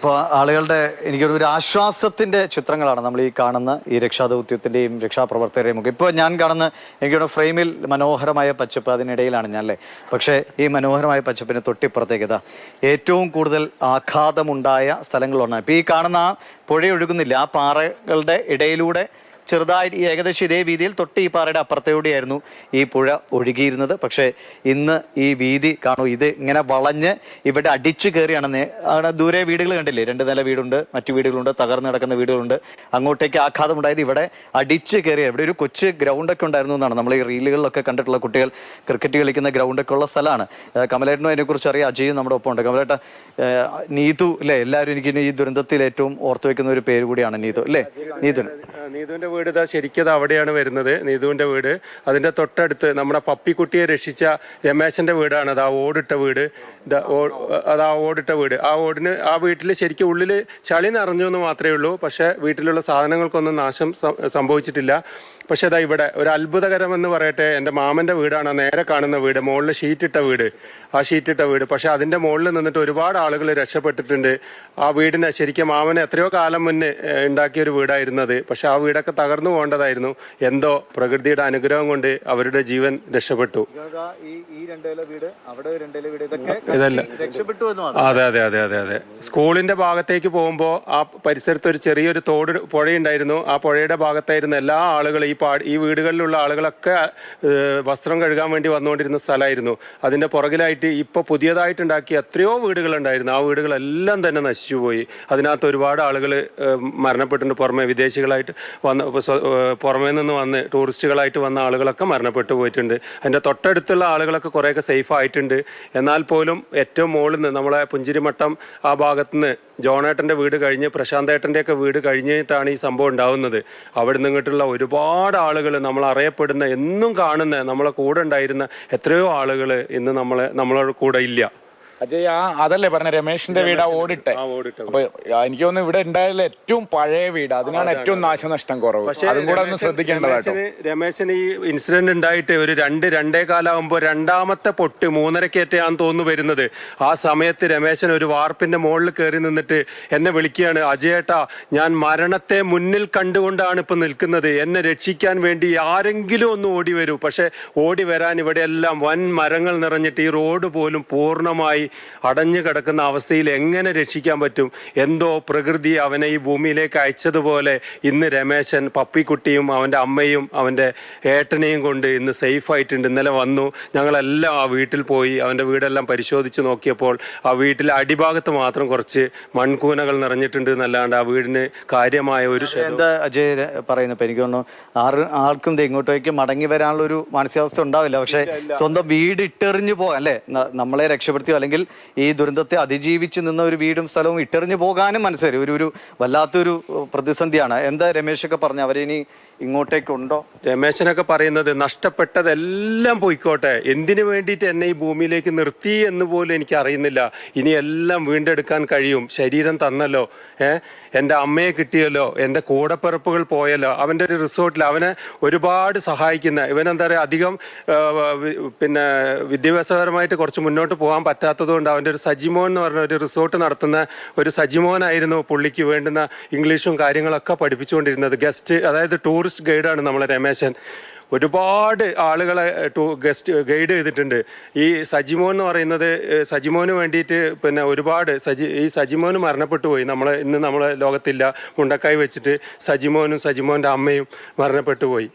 ഇപ്പോൾ ആളുകളുടെ എനിക്കൊരു ആശ്വാസത്തിൻ്റെ ചിത്രങ്ങളാണ് നമ്മൾ ഈ കാണുന്ന ഈ രക്ഷാദൗത്യത്തിൻ്റെയും രക്ഷാപ്രവർത്തകരെയും ഒക്കെ. ഇപ്പോൾ ഞാൻ കാണുന്ന എനിക്കൊരു ഫ്രെയിമിൽ മനോഹരമായ പച്ചപ്പ്, അതിനിടയിലാണ് ഞാൻ അല്ലേ. പക്ഷേ ഈ മനോഹരമായ പച്ചപ്പിന് തൊട്ടിപ്പുറത്തേക്ക് ഇതാ ഏറ്റവും കൂടുതൽ ആഘാതമുണ്ടായ സ്ഥലങ്ങളൊന്നാണ്. ഇപ്പോൾ ഈ കാണുന്ന ആ പുഴയൊഴുകുന്നില്ല, ആ പാറകളുടെ ഇടയിലൂടെ ചെറുതായി ഏകദേശം ഇതേ വീതിയിൽ തൊട്ട് ഈ പാറയുടെ അപ്പുറത്തോടെയായിരുന്നു ഈ പുഴ ഒഴുകിയിരുന്നത്. പക്ഷേ ഇന്ന് ഈ വീതി കാണൂ, ഇത് ഇങ്ങനെ വളഞ്ഞ് ഇവിടെ അടിച്ചു കയറിയാണ്. അവിടെ ദൂരെ വീടുകൾ കണ്ടില്ലേ, 2 നില വീടുണ്ട്, മറ്റു വീടുകളുണ്ട്, തകർന്നു കിടക്കുന്ന വീടുകളുണ്ട്. അങ്ങോട്ടേക്ക് ആഘാതമുണ്ടായത് ഇവിടെ അടിച്ചു കയറിയ, ഇവിടെ ഒരു കൊച്ചു ഗ്രൗണ്ടൊക്കെ ഉണ്ടായിരുന്നു എന്നാണ് നമ്മൾ ഈ റീലുകളിലൊക്കെ കണ്ടിട്ടുള്ള. കുട്ടികൾ ക്രിക്കറ്റ് കളിക്കുന്ന ഗ്രൗണ്ടൊക്കെ ഉള്ള സ്ഥലമാണ്. കമലേട്ടനും അതിനെക്കുറിച്ച് അറിയാം, അജയും നമ്മുടെ ഒപ്പം ഉണ്ട്. കമലേട്ട, നീതു അല്ലേ, എല്ലാവരും എനിക്ക് ഈ ദുരന്തത്തിൽ ഏറ്റവും ഓർത്തു വെക്കുന്ന ഒരു പേര് കൂടിയാണ് നീതു അല്ലേ. നീതുവിന്റെ വീട് ഇതാ ശരിക്കും അവിടെയാണ് വരുന്നത്. നീതുവിന്റെ വീട് അതിന്റെ തൊട്ടടുത്ത് നമ്മുടെ പപ്പിക്കുട്ടിയെ രക്ഷിച്ച രമേശന്റെ വീടാണ്. അത് ആ ഓടിട്ട വീട്, അത് ആ ഓടിട്ട വീട്. ആ വീട്ടിൽ ശരിക്കും ഉള്ളിൽ ചളി നിറഞ്ഞു എന്ന് മാത്രമേ ഉള്ളൂ. പക്ഷെ വീട്ടിലുള്ള സാധനങ്ങൾക്കൊന്നും നാശം സംഭവിച്ചിട്ടില്ല. പക്ഷെ അതാ ഇവിടെ ഒരു അത്ഭുതകരമെന്ന് പറയട്ടെ, എൻ്റെ മാമൻ്റെ വീടാണ് നേരെ കാണുന്ന വീട്, മുകളിൽ ഷീറ്റിട്ട വീട്, ആ ഷീറ്റിട്ട വീട്. പക്ഷെ അതിൻ്റെ മുകളിൽ നിന്നിട്ട് ഒരുപാട് ആളുകൾ രക്ഷപ്പെട്ടിട്ടുണ്ട്. ആ വീടിനെ ശരിക്കും മാമന് എത്രയോ കാലം മുന്നേ ഉണ്ടാക്കിയൊരു വീടായിരുന്നത്. പക്ഷെ ആ വീടൊക്കെ തകർന്നു പോകേണ്ടതായിരുന്നു. എന്തോ പ്രകൃതിയുടെ അനുഗ്രഹം കൊണ്ട് അവരുടെ ജീവൻ രക്ഷപ്പെട്ടു. ഇതല്ല, അതെ അതെ അതെ അതെ അതെ. സ്കൂളിന്റെ ഭാഗത്തേക്ക് പോകുമ്പോൾ ആ പരിസരത്ത് ഒരു ചെറിയൊരു പുഴയുണ്ടായിരുന്നു. ആ പുഴയുടെ ഭാഗത്തായിരുന്നു എല്ലാ ആളുകളും, ഈ വീടുകളിലുള്ള ആളുകളൊക്കെ വസ്ത്രം കഴുകാൻ വേണ്ടി വന്നുകൊണ്ടിരുന്ന സ്ഥലമായിരുന്നു. അതിന്റെ പുറകിലായിട്ട് ഇപ്പോൾ പുതിയതായിട്ടുണ്ടാക്കിയ എത്രയോ വീടുകളുണ്ടായിരുന്നു. ആ വീടുകളെല്ലാം തന്നെ നശിച്ചുപോയി. അതിനകത്ത് ഒരുപാട് ആളുകൾ മരണപ്പെട്ടിട്ടുണ്ട്. പുറമെ വിദേശികളായിട്ട് പുറമേ നിന്ന് വന്ന് ടൂറിസ്റ്റുകളായിട്ട് വന്ന ആളുകളൊക്കെ മരണപ്പെട്ടു പോയിട്ടുണ്ട്. അതിൻ്റെ തൊട്ടടുത്തുള്ള ആളുകളൊക്കെ കുറേയൊക്കെ സേഫ് ആയിട്ടുണ്ട്. എന്നാൽ പോലും ഏറ്റവും മുകളിൽ നിന്ന് നമ്മളെ പുഞ്ചിരിമട്ടം ആ ഭാഗത്തുനിന്ന് ജോണേട്ടൻ്റെ വീട് കഴിഞ്ഞ് പ്രശാന്തേട്ടൻ്റെയൊക്കെ വീട് കഴിഞ്ഞിട്ടാണ് ഈ സംഭവം ഉണ്ടാവുന്നത്. അവിടെ നിന്നിട്ടുള്ള ഒരുപാട് ആളുകൾ, നമ്മൾ അറിയപ്പെടുന്ന, എന്നും കാണുന്ന, നമ്മളെ കൂടെ ഉണ്ടായിരുന്ന എത്രയോ ആളുകൾ ഇന്ന് നമ്മളെ കൂടെ ഇല്ല. അജയ്, അതല്ലേ പറഞ്ഞ രമേശിന്റെ വീട് ഓടിട്ടെ. അപ്പൊ എനിക്ക് തോന്നുന്നു ഇവിടെ ഉണ്ടായാലും ഏറ്റവും പഴയ വീട്, അതിനാണ് ഏറ്റവും നാശനഷ്ടം കുറവ്. അതും കൂടെ ഒന്ന് ശ്രദ്ധിക്കേണ്ടതായിട്ട്. രമേശന് ഈ ഇൻസിഡന്റ് ഉണ്ടായിട്ട് ഒരു 2-2.25 ആകുമ്പോൾ രണ്ടാമത്തെ പൊട്ട് 3:30 തോന്നുന്നു വരുന്നത്. ആ സമയത്ത് രമേശൻ ഒരു വാർപ്പിന്റെ മുകളിൽ കയറി നിന്നിട്ട് എന്നെ വിളിക്കുകയാണ്, അജയേട്ടാ, ഞാൻ മരണത്തെ മുന്നിൽ കണ്ടുകൊണ്ടാണ് ഇപ്പൊ നിൽക്കുന്നത്, എന്നെ രക്ഷിക്കാൻ വേണ്ടി ആരെങ്കിലും ഒന്ന് ഓടി വരൂ. പക്ഷെ ഓടി വരാൻ ഇവിടെയെല്ലാം വൻ മരങ്ങൾ നിറഞ്ഞിട്ട് ഈ റോഡ് പോലും പൂർണ്ണമായി അടഞ്ഞു കിടക്കുന്ന അവസ്ഥയിൽ എങ്ങനെ രക്ഷിക്കാൻ പറ്റും? എന്തോ പ്രകൃതി അവനെ ഈ ഭൂമിയിലേക്ക് അയച്ചതുപോലെ ഇന്ന് രമേശൻ പപ്പിക്കുട്ടിയും അവൻ്റെ അമ്മയും അവൻ്റെ ഏട്ടനെയും കൊണ്ട് ഇന്ന് സേഫ് ആയിട്ടുണ്ട്. ഇന്നലെ വന്നു, ഞങ്ങളെല്ലാം ആ വീട്ടിൽ പോയി അവൻ്റെ വീടെല്ലാം പരിശോധിച്ച് നോക്കിയപ്പോൾ ആ വീട്ടിലെ അടിഭാഗത്ത് മാത്രം കുറച്ച് മൺകൂനകൾ നിറഞ്ഞിട്ടുണ്ട് എന്നല്ലാണ്ട് ആ വീടിന് കാര്യമായ ഒരു എന്താ അജയ് പറയുന്നത്? എനിക്ക് തോന്നുന്നു ആർക്കും ഇങ്ങോട്ടേക്ക് മടങ്ങി വരാനുള്ള ഒരു മാനസികാവസ്ഥ ഉണ്ടാവില്ല. പക്ഷെ സ്വന്തം വീട് ഇട്ടെറിഞ്ഞു പോകാൻ അല്ലേ, നമ്മളെ രക്ഷപ്പെടുത്തിയോ അല്ലെങ്കിൽ ഈ ദുരന്തത്തെ അതിജീവിച്ച് നിന്ന ഒരു വീടും സ്ഥലവും ഇട്ടെറിഞ്ഞു പോകാനും മനസ്സിലായി ഒരു വല്ലാത്തൊരു പ്രതിസന്ധിയാണ്. എന്താ രമേശൊക്കെ പറഞ്ഞു, അവരിനി ഇങ്ങോട്ടേക്കുണ്ടോ? രമേശനൊക്കെ പറയുന്നത് നഷ്ടപ്പെട്ടതെല്ലാം പോയിക്കോട്ടെ, എന്തിനു വേണ്ടിയിട്ട് എന്നെ ഈ ഭൂമിയിലേക്ക് നിർത്തി എന്ന് പോലും എനിക്ക് അറിയുന്നില്ല. ഇനി എല്ലാം വീണ്ടെടുക്കാൻ കഴിയും. ശരീരം തന്നല്ലോ, എൻ്റെ അമ്മയെ കിട്ടിയല്ലോ, എൻ്റെ കൂടപ്പിറപ്പുകൾ പോയല്ലോ. അവൻ്റെ ഒരു റിസോർട്ടിൽ അവനെ ഒരുപാട് സഹായിക്കുന്ന, ഇവനെന്താ പറയുക, അധികം പിന്നെ വിദ്യാഭ്യാസപരമായിട്ട് കുറച്ച് മുന്നോട്ട് പോകാൻ പറ്റാത്തത് കൊണ്ട് അവൻ്റെ ഒരു സജിമോൻ എന്ന് പറഞ്ഞ ഒരു റിസോർട്ട് നടത്തുന്ന ഒരു സജിമോനായിരുന്നു പുള്ളിക്ക് വേണ്ടുന്ന ഇംഗ്ലീഷും കാര്യങ്ങളൊക്കെ പഠിപ്പിച്ചുകൊണ്ടിരുന്നത്. അതായത് ടൂറിസ്റ്റ് ഗൈഡാണ് നമ്മളെ രമേശൻ. ഒരുപാട് ആളുകളെ ഗൈഡ് ചെയ്തിട്ടുണ്ട്. ഈ സജിമോൻ എന്ന് പറയുന്നത്, സജിമോന് വേണ്ടിയിട്ട് പിന്നെ ഒരുപാട് ഈ സജിമോന് മരണപ്പെട്ടു പോയി. ഇന്ന് നമ്മളെ ലോകത്തില്ല. മുണ്ടക്കായി വെച്ചിട്ട് സജിമോനും സജിമോൻ്റെ അമ്മയും മരണപ്പെട്ടു പോയി.